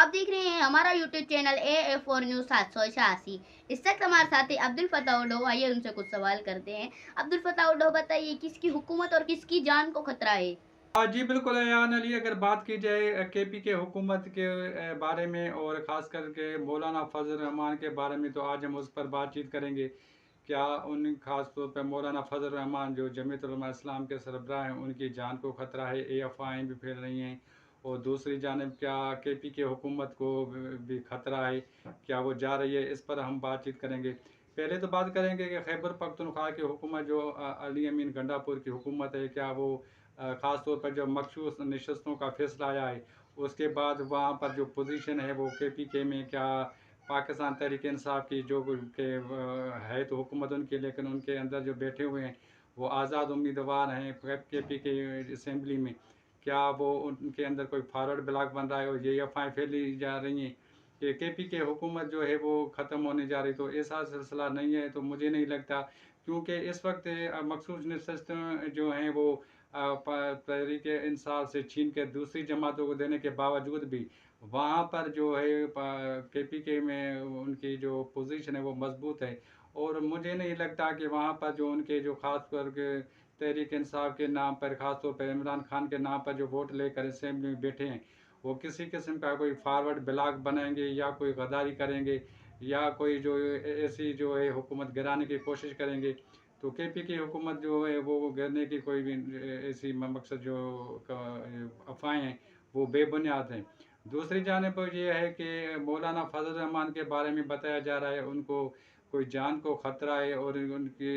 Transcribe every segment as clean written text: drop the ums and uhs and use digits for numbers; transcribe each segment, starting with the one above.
आप देख रहे हैं हमारा यूट्यूब चैनल AF4 न्यूज़ 786। इस वक्त हमारे साथी अब्दुल फत्ताह उडो, आइए उनसे कुछ सवाल करते हैं। अब्दुल फत्ताह उडो, बताइए किसकी हुकूमत और किसकी जान को खतरा है? जी बिल्कुल अयान अली, अगर बात की जाए केपी के हुकूमत के बारे में और ख़ास करके मौलाना फजल रहमान के बारे में, तो आज हम उस पर बातचीत करेंगे। क्या उन ख़ास तौर पर मौलाना फजल रहमान जो जमीयत उलमा इस्लाम के सरबराह हैं, उनकी जान को ख़तरा है? ये अफवाहें भी फैल रही हैं। और दूसरी जानब क्या केपी के हुकूमत को भी ख़तरा है? क्या वो जा रही है? इस पर हम बातचीत करेंगे। पहले तो बात करेंगे कि खैबर पख्तूनख्वा की हुकूमत जो अली अमीन गंडापुर की हुकूमत है, क्या वो ख़ास तौर पर जब मखसूस नशस्तों का फैसला आया है, उसके बाद वहाँ पर जो पोजीशन है वो केपी के में, क्या पाकिस्तान तहरीक इंसाफ की जो के है तो हुकूमत उनकी, लेकिन उनके अंदर जो बैठे हुए हैं वो आज़ाद उम्मीदवार हैं केपी के असम्बली में, क्या वो उनके अंदर कोई फॉरवर्ड ब्लॉक बन रहा है? और ये अफवाहें फैली जा रही हैं कि केपी के हुकूमत जो है वो ख़त्म होने जा रही। तो ऐसा सिलसिला नहीं है, तो मुझे नहीं लगता, क्योंकि इस वक्त मखसूस नशस्तें जो हैं वो तहरीक इंसाफ से छीन के दूसरी जमातों को देने के बावजूद भी वहाँ पर जो है केपी के में उनकी जो पोजीशन है वो मजबूत है। और मुझे नहीं लगता कि वहाँ पर जो उनके जो ख़ास करके तहरीक इंसाफ के नाम पर, ख़ास तौर पर इमरान खान के नाम पर जो वोट लेकर असेंबली में बैठे हैं, वो किसी किस्म का कोई फारवर्ड ब्लॉक बनाएंगे या कोई गद्दारी करेंगे या कोई जो ऐसी जो है हुकूमत गिराने की कोशिश करेंगे। तो केपी की हुकूमत जो है वो गिरने की कोई भी ऐसी मकसद जो अफवाहें हैं वो बेबुनियाद हैं। दूसरी जानिब ये है कि मौलाना फजल रहमान के बारे में बताया जा रहा है उनको कोई जान को ख़तरा है और उनके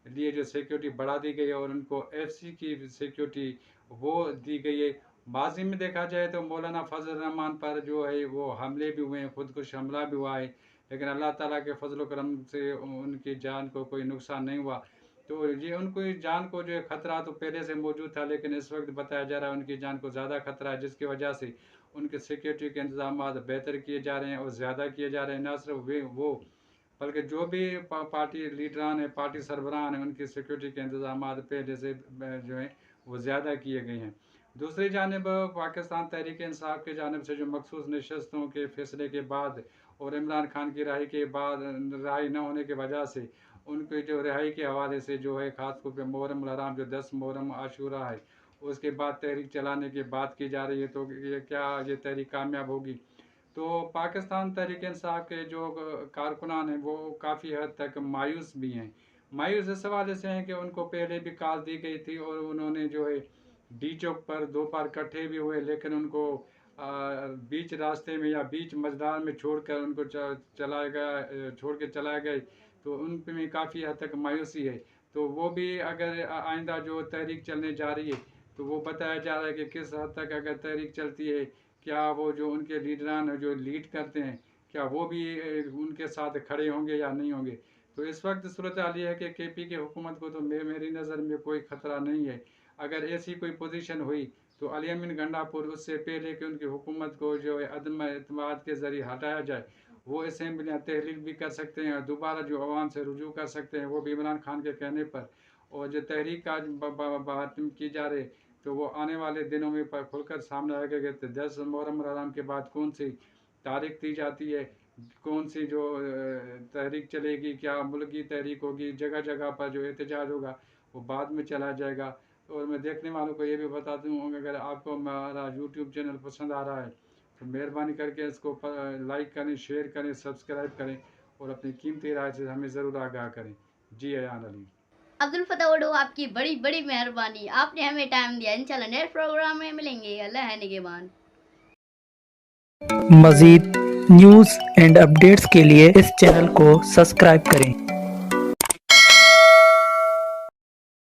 लिए जो सिक्योरिटी बढ़ा दी गई है और उनको एफसी की सिक्योरिटी वो दी गई है। माजी में देखा जाए तो मौलाना फजल रहमान पर जो है वो हमले भी हुए हैं, खुदकुश हमला भी हुआ है, लेकिन अल्लाह ताला के फजल करम से उनकी जान को कोई नुकसान नहीं हुआ। तो ये उनको जान को जो है ख़तरा तो पहले से मौजूद था, लेकिन इस वक्त बताया जा रहा है उनकी जान को ज़्यादा ख़तरा है, जिसकी वजह से उनके सिक्योरिटी के इंतजाम बेहतर किए जा रहे हैं और ज़्यादा किए जा रहे हैं। न सिर्फ वे वो बल्कि जो भी पार्टी लीडरान है, पार्टी सरबराहान है, उनकी सिक्योरिटी के इंतजाम पहले से जो है वो ज़्यादा किए गए हैं। दूसरी जानिब पाकिस्तान तहरीक इंसाफ की जानिब से जो मखसूस नशस्तों के फैसले के बाद और इमरान खान की रिहाई के बाद रिहाई न होने की वजह से उनकी जो रिहाई के हवाले से जो है ख़ास तौर पर मुहर्रम हराम जो 10 मुहर्रम आशूरा है, उसके बाद तहरीक चलाने की बात की जा रही है। तो ये क्या ये तहरीक कामयाब होगी? तो पाकिस्तान तहरीक इंसाफ के जो कारकुनान हैं वो काफ़ी हद तक मायूस भी हैं। मायूस इस हवाले से हैं कि उनको पहले भी कॉल दी गई थी और उन्होंने जो है डी चौक पर दो बार इकट्ठे भी हुए, लेकिन उनको बीच रास्ते में या बीच मैदान में छोड़कर उनको चलाया गया, छोड़ के चलाए गए। तो उन पे में काफ़ी हद तक मायूसी है। तो वो भी अगर आइंदा जो तहरीक चलने जा रही है, तो वो बताया जा रहा है कि किस हद तक अगर तहरीक चलती है, क्या वो जो उनके लीडरान हैं जो लीड करते हैं, क्या वो भी उनके साथ खड़े होंगे या नहीं होंगे? तो इस वक्त सूरत हाल ये है कि केपी की हुकूमत को तो मेरी नज़र में कोई ख़तरा नहीं है। अगर ऐसी कोई पोजीशन हुई तो अली अमीन गंडापुर उससे पहले कि उनकी हुकूमत को जो है अदम एतमाद के ज़रिए हटाया जाए, वो असेंबलियाँ तहलील भी कर सकते हैं और दोबारा जो अवाम से रुजू कर सकते हैं, वो भी इमरान खान के कहने पर। और जो तहरीक का बात की जा रही, तो वो आने वाले दिनों में पर खुलकर सामने आएगा कि 10 मुहर्रम हराम के बाद कौन सी तारीख दी जाती है, कौन सी जो तहरीक चलेगी, क्या मुल्क की तहरीक होगी, जगह जगह पर जो एहतजाज होगा वो बाद में चला जाएगा। और मैं देखने वालों को ये भी बता दूँ, अगर आपको हमारा यूट्यूब चैनल पसंद आ रहा है तो मेहरबानी करके इसको लाइक करें, शेयर करें, सब्सक्राइब करें और अपनी कीमती राय से हमें ज़रूर आगाह करें। जी अयान अली। अब्दुल फत्ताह उडो, आपकी बड़ी बड़ी मेहरबानी, आपने हमें टाइम दिया। इंशाल्लाह नेक्स्ट प्रोग्राम में मिलेंगे। अल्लाह है निगहबान। मज़ीद न्यूज़ एंड अपडेट्स के लिए इस चैनल को सब्सक्राइब करें।